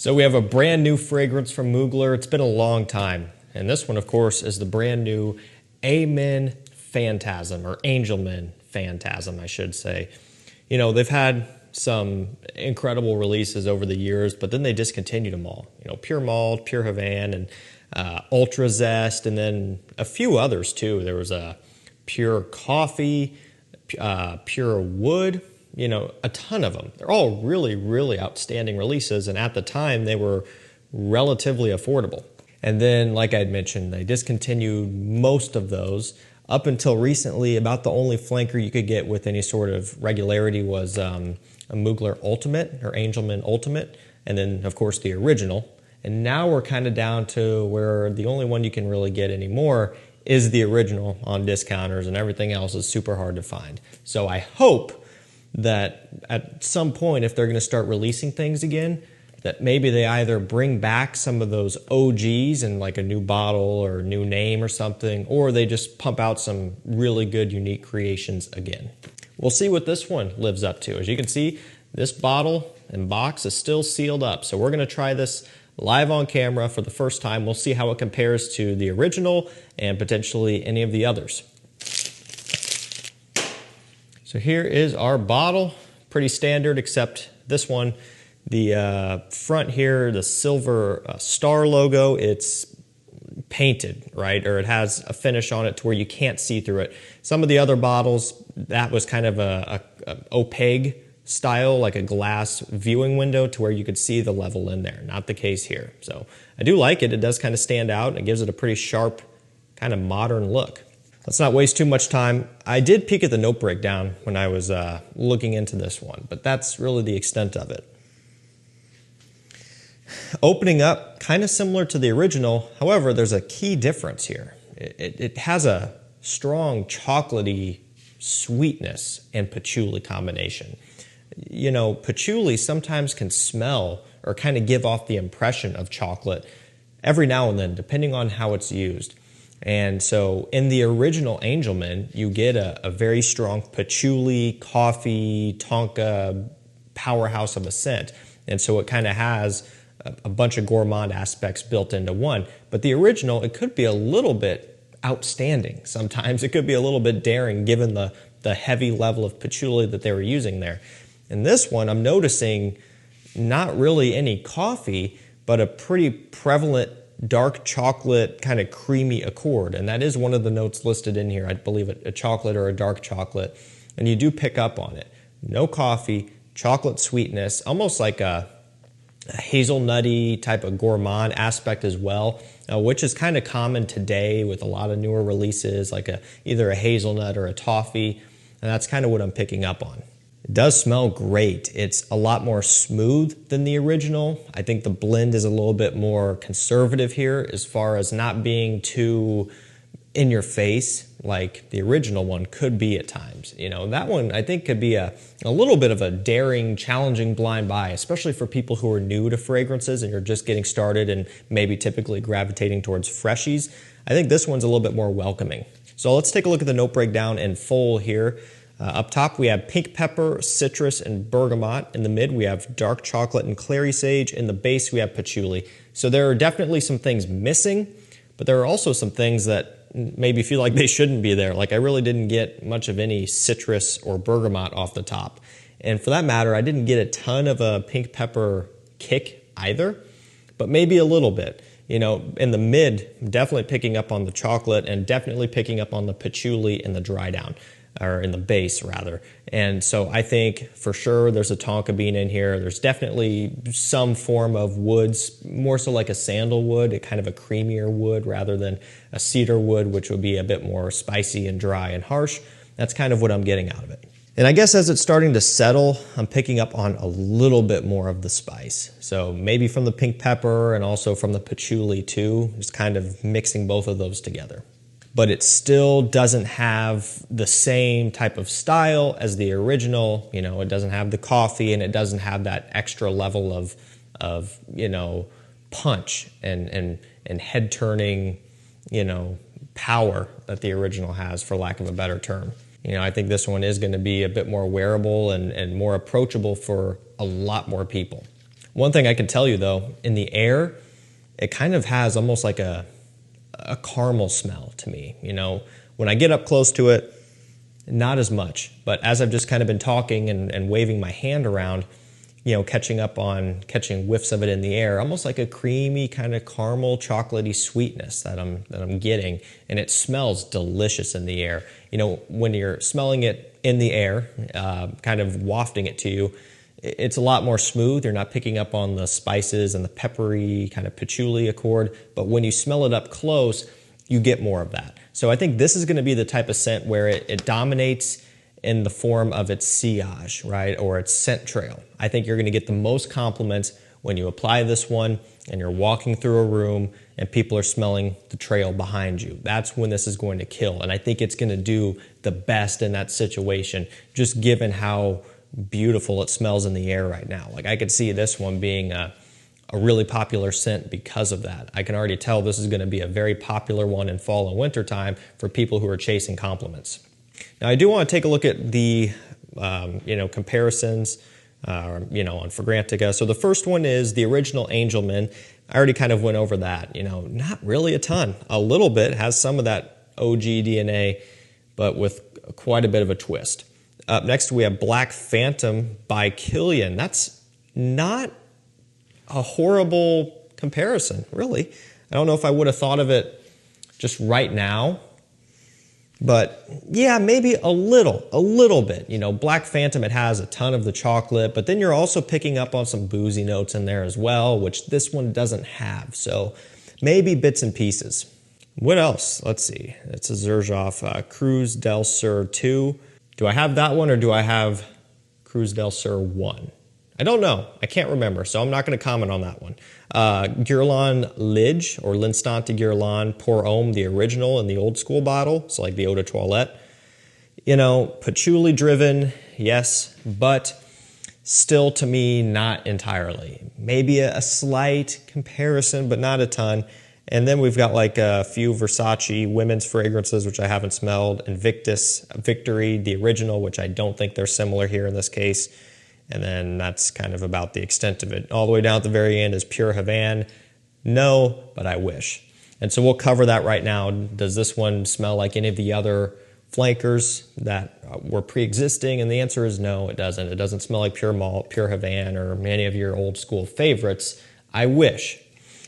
So we have a brand new fragrance from Mugler. It's been a long time. And this one, of course, is the brand new Amen Fantasm, or Angelman Fantasm, I should say. You know, they've had some incredible releases over the years, but then they discontinued them all. You know, Pure Malt, Pure Havan, and Ultra Zest, and then a few others too. There was a Pure Coffee, Pure Wood, you know, a ton of them. They're all really, really outstanding releases, and at the time they were relatively affordable. And then, like I'd mentioned, they discontinued most of those. Up until recently, about the only flanker you could get with any sort of regularity was a Mugler Ultimate, or Angelman Ultimate, and then, of course, the original. And now we're kind of down to where the only one you can really get anymore is the original on discounters, and everything else is super hard to find. So I hope that at some point, if they're going to start releasing things again, that maybe they either bring back some of those OGs in like a new bottle or new name or something, or they just pump out some really good, unique creations again. We'll see what this one lives up to. As you can see, this bottle and box is still sealed up. So we're going to try this live on camera for the first time. We'll see how it compares to the original and potentially any of the others. So here is our bottle. Pretty standard, except this one, the front here, the silver star logo, it's painted, right? Or it has a finish on it to where you can't see through it. Some of the other bottles, that was kind of a opaque style, like a glass viewing window to where you could see the level in there. Not the case here. So I do like it. It does kind of stand out, and it gives it a pretty sharp, kind of modern look. Let's not waste too much time. I did peek at the note breakdown when I was looking into this one, but that's really the extent of it. Opening up, kind of similar to the original. However, there's a key difference here. It has a strong chocolatey sweetness and patchouli combination. You know, patchouli sometimes can smell or kind of give off the impression of chocolate every now and then, depending on how it's used. And so in the original Angelman, you get a very strong patchouli, coffee, tonka powerhouse of a scent. And so it kind of has a bunch of gourmand aspects built into one. But the original, it could be a little bit outstanding. Sometimes it could be a little bit daring given the heavy level of patchouli that they were using there. In this one, I'm noticing not really any coffee, but a pretty prevalent dark chocolate, kind of creamy accord. And that is one of the notes listed in here. I believe a chocolate or a dark chocolate. And you do pick up on it. No coffee, chocolate sweetness, almost like a hazelnutty type of gourmand aspect as well, which is kind of common today with a lot of newer releases, like either a hazelnut or a toffee. And that's kind of what I'm picking up on. It does smell great. It's a lot more smooth than the original. I think the blend is a little bit more conservative here as far as not being too in your face like the original one could be at times. You know, that one I think could be a little bit of a daring, challenging blind buy, especially for people who are new to fragrances and you're just getting started and maybe typically gravitating towards freshies. I think this one's a little bit more welcoming. So let's take a look at the note breakdown in full here. Up top, we have pink pepper, citrus, and bergamot. In the mid, we have dark chocolate and clary sage. In the base, we have patchouli. So there are definitely some things missing, but there are also some things that maybe feel like they shouldn't be there. Like I really didn't get much of any citrus or bergamot off the top. And for that matter, I didn't get a ton of a pink pepper kick either, but maybe a little bit. You know, in the mid, definitely picking up on the chocolate and definitely picking up on the patchouli and the dry down. Or in the base rather. And so I think for sure there's a tonka bean in here. There's definitely some form of woods, more so like a sandalwood, a kind of a creamier wood rather than a cedar wood, which would be a bit more spicy and dry and harsh. That's kind of what I'm getting out of it. And I guess as it's starting to settle, I'm picking up on a little bit more of the spice. So maybe from the pink pepper and also from the patchouli too, just kind of mixing both of those together. But it still doesn't have the same type of style as the original. You know, it doesn't have the coffee and it doesn't have that extra level of you know, punch and head turning, you know, power that the original has, for lack of a better term. You know, I think this one is going to be a bit more wearable and more approachable for a lot more people. One thing I can tell you though, in the air, it kind of has almost like a caramel smell to me. You know, when I get up close to it, not as much. But as I've just kind of been talking and waving my hand around, you know, catching whiffs of it in the air, almost like a creamy kind of caramel chocolatey sweetness that I'm getting, and it smells delicious in the air. You know, when you're smelling it in the air, kind of wafting it to you, it's a lot more smooth. You're not picking up on the spices and the peppery kind of patchouli accord, but when you smell it up close, you get more of that. So I think this is going to be the type of scent where it dominates in the form of its sillage, right, or its scent trail. I think you're going to get the most compliments when you apply this one and you're walking through a room and people are smelling the trail behind you. That's when this is going to kill, and I think it's going to do the best in that situation, just given how beautiful it smells in the air right now. Like, I could see this one being a really popular scent because of that. I can already tell this is going to be a very popular one in fall and winter time for people who are chasing compliments. Now, I do want to take a look at the comparisons on FRAGRANCEBUY.CA. So the first one is the original Angelman. I already kind of went over that. You know, not really a ton. A little bit, has some of that OG DNA, but with quite a bit of a twist. Up next, we have Black Phantom by Killian. That's not a horrible comparison, really. I don't know if I would have thought of it just right now, but yeah, maybe a little bit. You know, Black Phantom, it has a ton of the chocolate, but then you're also picking up on some boozy notes in there as well, which this one doesn't have. So maybe bits and pieces. What else? Let's see. It's a Xerjoff Cruz del Sur 2. Do I have that one or do I have Cruz del Sur 1? I don't know. I can't remember, so I'm not going to comment on that one. Guerlain Lidge, or L'Instant de Guerlain Pour Homme, the original in the old school bottle. So like the eau de toilette. You know, patchouli driven, yes, but still to me, not entirely. Maybe a slight comparison, but not a ton. And then we've got like a few Versace women's fragrances, which I haven't smelled, Invictus, Victory, the original, which I don't think they're similar here in this case. And then that's kind of about the extent of it. All the way down at the very end is Pure Havane. No, but I wish. And so we'll cover that right now. Does this one smell like any of the other flankers that were pre-existing? And the answer is no, it doesn't. It doesn't smell like Pure Malt, Pure Havane, or many of your old school favorites. I wish.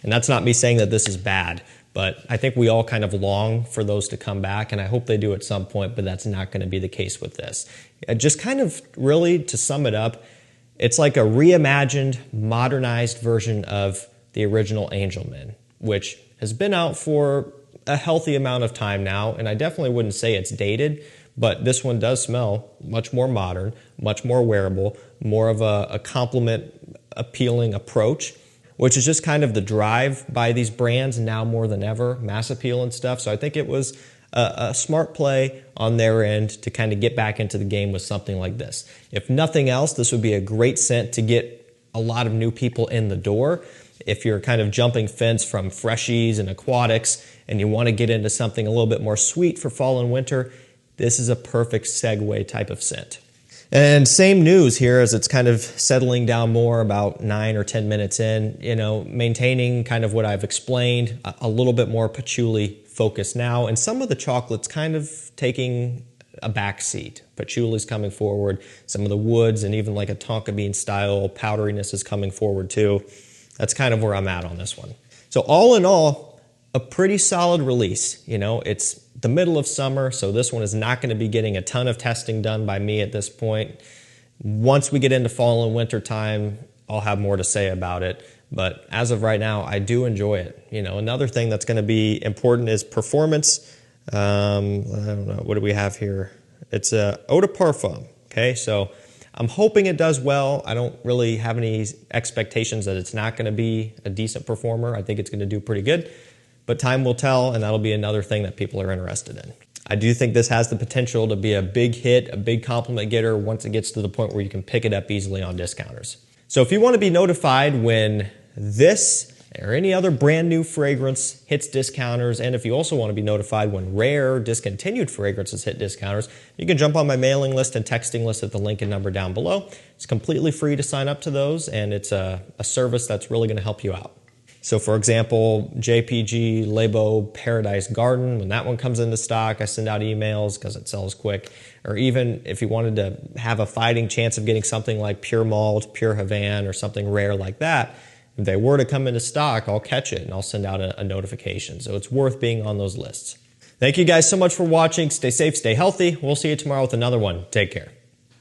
And that's not me saying that this is bad, but I think we all kind of long for those to come back, and I hope they do at some point, but that's not going to be the case with this. Just kind of really, to sum it up, it's like a reimagined, modernized version of the original Angelman, which has been out for a healthy amount of time now, and I definitely wouldn't say it's dated, but this one does smell much more modern, much more wearable, more of a compliment appealing approach, which is just kind of the drive by these brands now more than ever, mass appeal and stuff. So I think it was a smart play on their end to kind of get back into the game with something like this. If nothing else, this would be a great scent to get a lot of new people in the door. If you're kind of jumping fence from freshies and aquatics and you want to get into something a little bit more sweet for fall and winter, this is a perfect segue type of scent. And same news here as it's kind of settling down more about 9 or 10 minutes in, you know, maintaining kind of what I've explained, a little bit more patchouli focus now, and some of the chocolates kind of taking a back seat. Patchouli's coming forward, some of the woods and even like a tonka bean style powderiness is coming forward too. That's kind of where I'm at on this one. So all in all, a pretty solid release. You know, it's the middle of summer, so this one is not going to be getting a ton of testing done by me at this point. Once we get into fall and winter time, I'll have more to say about it. But as of right now, I do enjoy it. You know, another thing that's going to be important is performance. I don't know, what do we have here? It's a eau de parfum. Okay, so I'm hoping it does well. I don't really have any expectations that it's not going to be a decent performer. I think it's going to do pretty good. But time will tell, and that'll be another thing that people are interested in. I do think this has the potential to be a big hit, a big compliment getter once it gets to the point where you can pick it up easily on discounters. So if you want to be notified when this or any other brand new fragrance hits discounters. And if you also want to be notified when rare discontinued fragrances hit discounters, you can jump on my mailing list and texting list at the link and number down below. It's completely free to sign up to those, and it's a service that's really going to help you out. So for example, JPG Labo Paradise Garden, when that one comes into stock, I send out emails because it sells quick. Or even if you wanted to have a fighting chance of getting something like Pure Malt, Pure Havana, or something rare like that, if they were to come into stock, I'll catch it and I'll send out a notification. So it's worth being on those lists. Thank you guys so much for watching. Stay safe, stay healthy. We'll see you tomorrow with another one. Take care.